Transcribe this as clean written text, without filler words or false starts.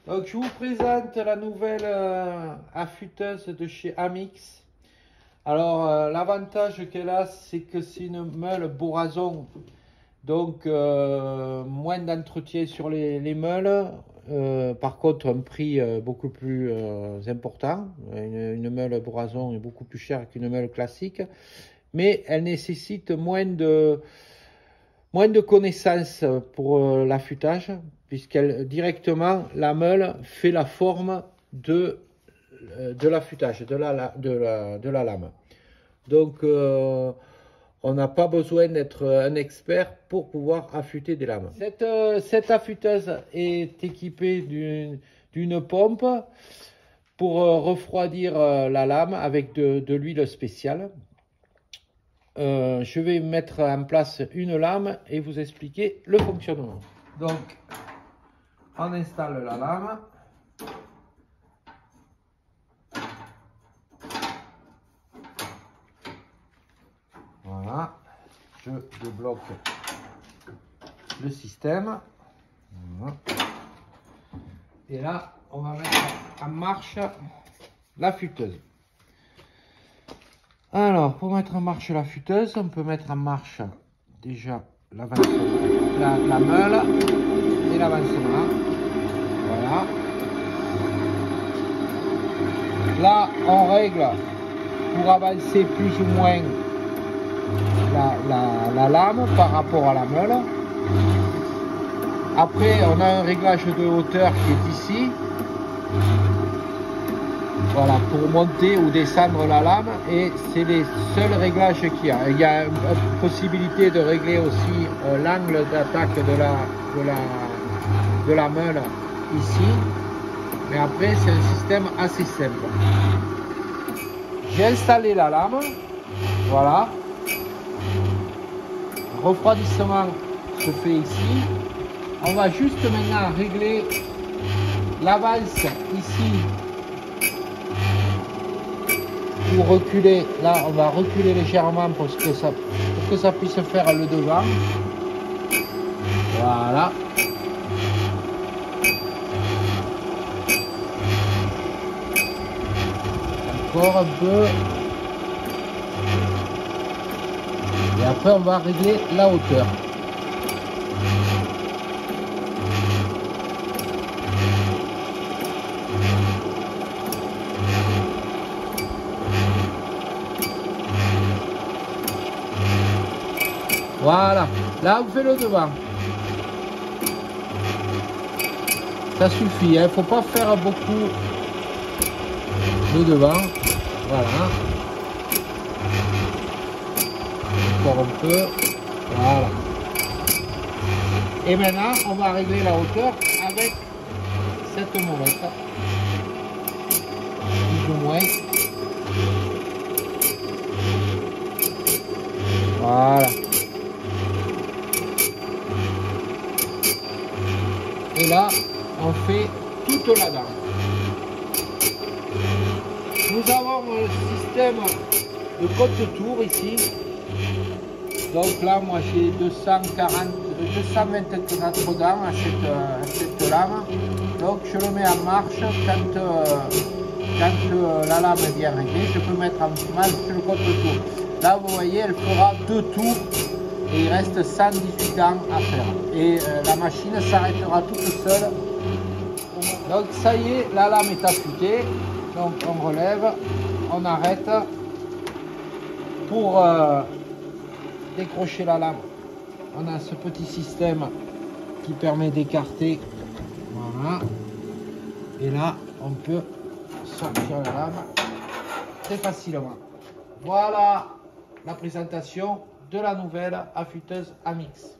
Donc je vous présente la nouvelle affûteuse de chez Amix. Alors l'avantage qu'elle a, c'est que c'est une meule Borazon, donc moins d'entretien sur les meules. Par contre un prix beaucoup plus important. Une meule Borazon est beaucoup plus chère qu'une meule classique, mais elle nécessite moins de connaissances pour l'affûtage, puisqu'elle directement la meule fait la forme de l'affûtage, de la lame. Donc on n'a pas besoin d'être un expert pour pouvoir affûter des lames. Cette affûteuse est équipée d'une pompe pour refroidir la lame avec de l'huile spéciale. Je vais mettre en place une lame et vous expliquer le fonctionnement. Donc, on installe la lame. Voilà, je débloque le système. Voilà. Et là, on va mettre en marche l'affûteuse. Alors, pour mettre en marche l'affûteuse, on peut mettre en marche déjà la meule et l'avancement. Voilà. Là, on règle pour avancer plus ou moins la lame par rapport à la meule. Après, on a un réglage de hauteur qui est ici. Voilà, pour monter ou descendre la lame, et c'est les seuls réglages qu'il y a. Il y a une possibilité de régler aussi l'angle d'attaque de la meule ici, mais après c'est un système assez simple. J'ai installé la lame, voilà. Le refroidissement se fait ici. On va juste maintenant régler l'avance ici. Pour reculer, là on va reculer légèrement pour que ça puisse faire le devant. Voilà. Encore un peu. Et après on va régler la hauteur. Voilà, là on fait le devant. Ça suffit, il ne faut pas faire beaucoup de devant. Voilà. Encore un peu. Voilà. Et maintenant, on va régler la hauteur avec cette molette. Plus ou moins. Voilà. Et là, on fait toute la dent. Nous avons un système de côte-tour ici. Donc là, moi j'ai 224 dents à cette lame. Donc je le mets en marche quand la lame est bien réglée. Je peux mettre en marche le côte-tour. Là, vous voyez, elle fera 2 tours. Et il reste 118 dents à faire. Et la machine s'arrêtera toute seule. Donc ça y est, la lame est affûtée. Donc on relève, on arrête pour décrocher la lame. On a ce petit système qui permet d'écarter. Voilà. Et là, on peut sortir la lame très facilement. Voilà la présentation de la nouvelle affûteuse Amix.